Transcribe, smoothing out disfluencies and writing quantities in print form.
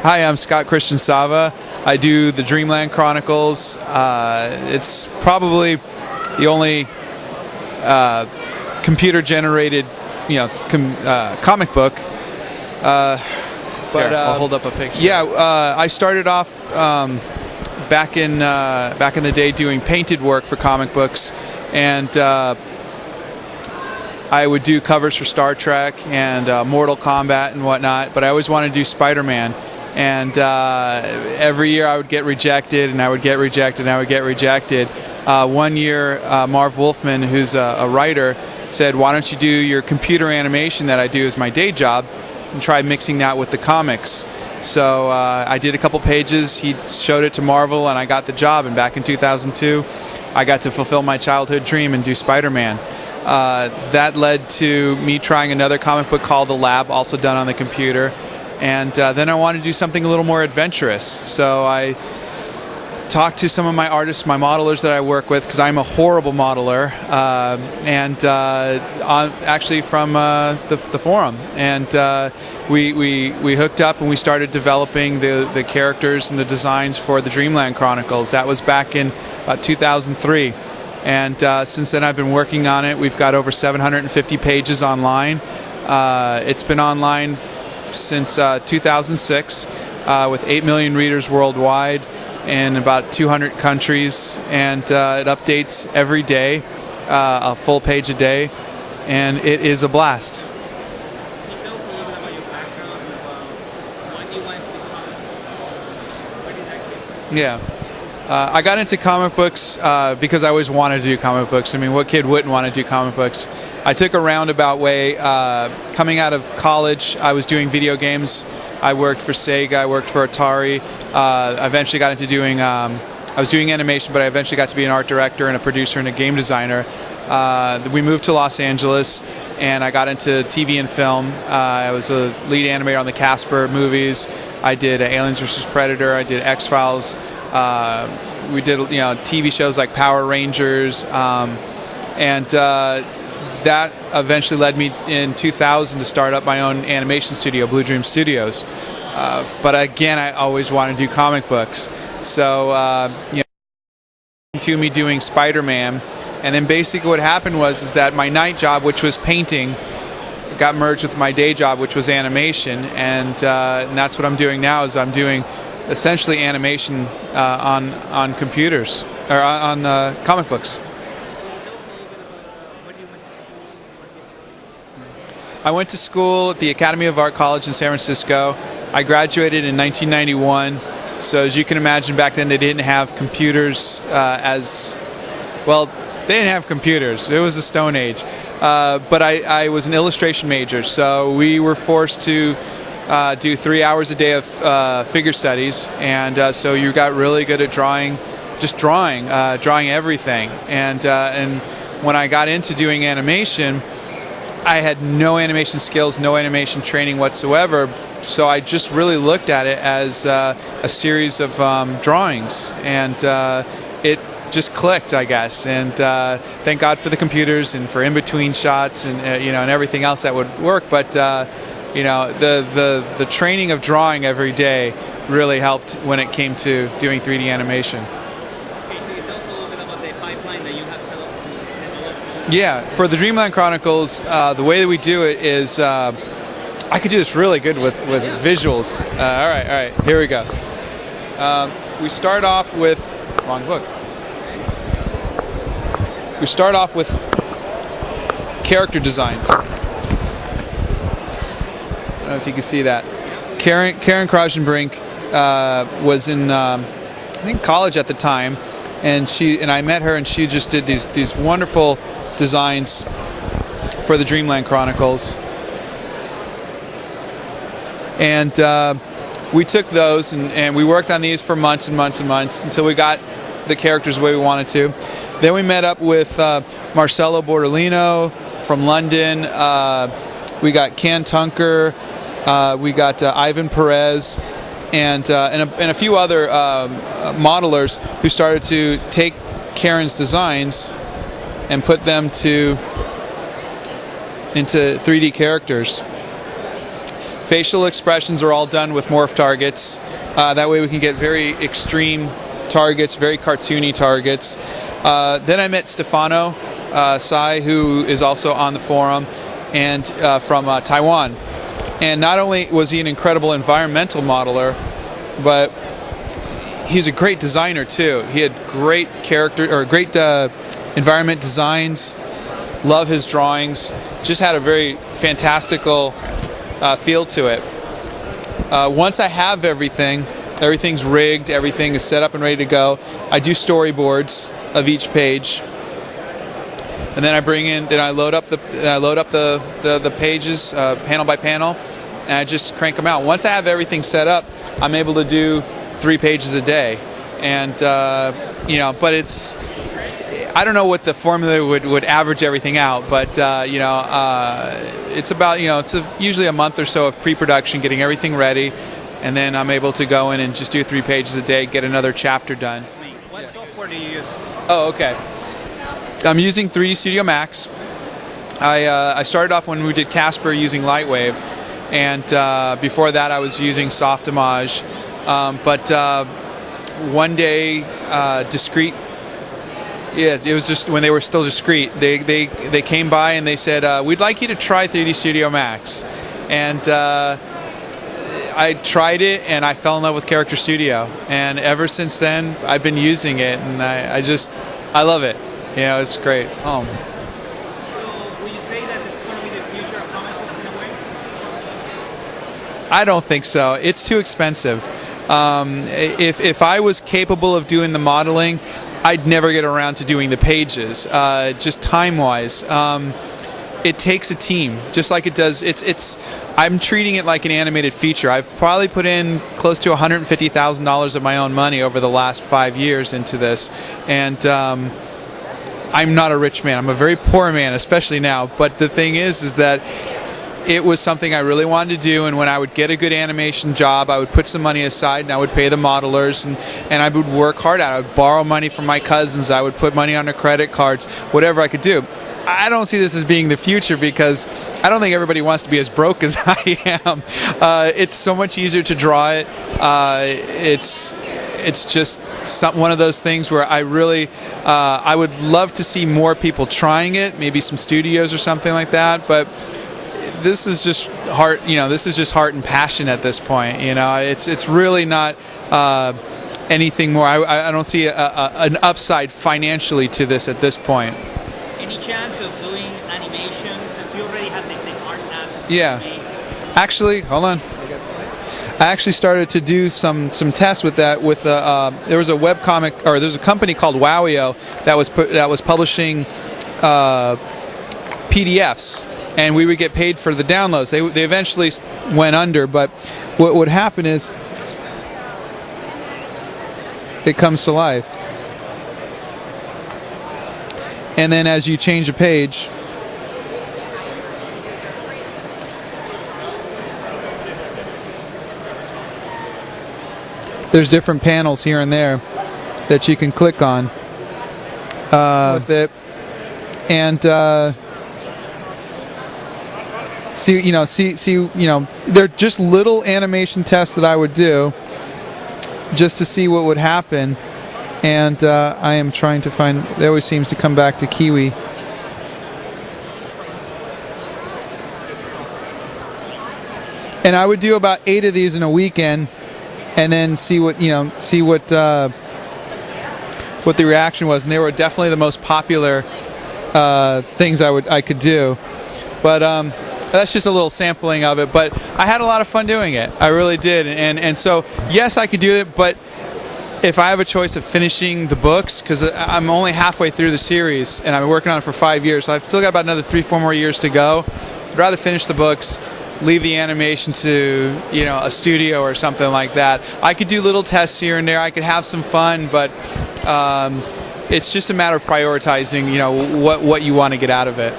Hi, I'm Scott Christian Sava. I do the Dreamland Chronicles. It's probably the only computer-generated, comic book. I'll hold up a picture. Yeah, I started off back in the day doing painted work for comic books, and I would do covers for Star Trek and Mortal Kombat and whatnot. But I always wanted to do Spider-Man, and every year I would get rejected, and I would get rejected, and I would get rejected. One year, Marv Wolfman, who's a writer, said, "Why don't you do your computer animation that I do as my day job, and try mixing that with the comics?" So I did a couple pages. He showed it to Marvel, and I got the job. And back in 2002, I got to fulfill my childhood dream and do Spider-Man. That led to me trying another comic book called The Lab, also done on the computer. And then I wanted to do something a little more adventurous. So I talked to some of my artists, my modelers that I work with, because I'm a horrible modeler, actually from the forum. And we hooked up and we started developing the characters and the designs for the Dreamland Chronicles. That was back in about 2003. And since then I've been working on it. We've got over 750 pages online. It's been online since 2006 with 8 million readers worldwide in about 200 countries, and it updates every day, a full page a day, and it is a blast. Can you tell us a little bit about your background, when you went into the comic books? Where did that come from? Yeah. I got into comic books because I always wanted to do comic books. I mean, what kid wouldn't want to do comic books? I took a roundabout way. Coming out of college, I was doing video games. I worked for Sega, I worked for Atari. I eventually got into doing, I was doing animation, but I eventually got to be an art director and a producer and a game designer. We moved to Los Angeles, and I got into TV and film. I was a lead animator on the Casper movies. I did Aliens vs. Predator. I did X-Files. We did TV shows like Power Rangers, and that eventually led me in 2000 to start up my own animation studio, Blue Dream Studios. But again, I always wanted to do comic books, so to me doing Spider-Man, and then basically what happened was that my night job, which was painting, got merged with my day job, which was animation, and that's what I'm doing now. Is I'm doing essentially animation on computers or on comic books. I went to school at the Academy of Art College in San Francisco. I graduated in 1991. So as you can imagine, back then they didn't have computers as well. They didn't have computers. It was the Stone Age. But I was an illustration major, so we were forced to do 3 hours a day of figure studies, and so you got really good at drawing, drawing everything. And when I got into doing animation, I had no animation skills, no animation training whatsoever, so I just really looked at it as a series of drawings, and it just clicked, I guess. And thank God for the computers and for in-between shots and and everything else that would work. But the training of drawing every day really helped when it came to doing 3D animation. Can you tell us a little bit about the pipeline that you have set up to develop? Yeah, for the Dreamland Chronicles, the way that we do it is, I could do this really good with visuals. All right, here we go. We start off with, wrong book. We start off with character designs. I don't know if you can see that. Karen Krasenbrink was in, I think, college at the time, and I met her, and she just did these wonderful designs for the Dreamland Chronicles. And we took those and we worked on these for months and months and months until we got the characters the way we wanted to. Then we met up with Marcelo Bordolino from London. We got Can Tunker. We got Ivan Perez, and a few other modelers who started to take Karen's designs and put them into 3D characters. Facial expressions are all done with morph targets. That way we can get very extreme targets, very cartoony targets. Then I met Stefano Sai, who is also on the forum, and from Taiwan. And not only was he an incredible environmental modeler, but he's a great designer too. He had great great environment designs. Love his drawings. Just had a very fantastical feel to it. Once I have everything's rigged, everything is set up and ready to go, I do storyboards of each page, and then I load up the pages panel by panel, and I just crank them out. Once I have everything set up, I'm able to do 3 pages a day, and but it's, I don't know what the formula would average everything out, but it's about, it's usually a month or so of pre-production, getting everything ready, and then I'm able to go in and just do 3 pages a day, get another chapter done. What software do you use? Oh, okay. I'm using 3D Studio Max. I started off when we did Casper using Lightwave, and before that I was using Softimage. But one day, Discrete. Yeah, it was just when they were still Discrete. They came by and they said, "We'd like you to try 3D Studio Max," and I tried it and I fell in love with Character Studio. And ever since then, I've been using it, and I love it. It's great. So, will you say that this is going to be the future of comic books in a way? I don't think so. It's too expensive. If I was capable of doing the modeling, I'd never get around to doing the pages. Just time-wise, it takes a team, just like it does. I'm treating it like an animated feature. I've probably put in close to $150,000 of my own money over the last 5 years into this, and I'm not a rich man. I'm a very poor man, especially now. But the thing is that it was something I really wanted to do, and when I would get a good animation job, I would put some money aside and I would pay the modelers, and I would work hard at it. I would borrow money from my cousins. I would put money on their credit cards, whatever I could do. I don't see this as being the future, because I don't think everybody wants to be as broke as I am. It's so much easier to draw it. It's just one of those things where I really I would love to see more people trying it, maybe some studios or something like that, but this is just heart, this is just heart and passion at this point. It's really not anything more. I don't see an upside financially to this at this point. Any chance of doing animation, since you already have the art assets? Yeah. Actually, hold on. I actually started to do some tests with that. There was a webcomic, or there's a company called Wowio that was publishing PDFs, and we would get paid for the downloads. They eventually went under, but what would happen is it comes to life, and then as you change a page, there's different panels here and there that you can click on with it, and see, they're just little animation tests that I would do just to see what would happen. And I am trying to find. It always seems to come back to Kiwi. And I would do about 8 of these in a weekend, and then see what the reaction was. And they were definitely the most popular things I could do. But that's just a little sampling of it. But I had a lot of fun doing it. I really did. And so yes, I could do it. But if I have a choice of finishing the books, because I'm only halfway through the series and I've been working on it for 5 years, so I've still got about another 3-4 more years to go. I'd rather finish the books, leave the animation to a studio or something like that. I could do little tests here and there. I could have some fun, but it's just a matter of prioritizing what you want to get out of it.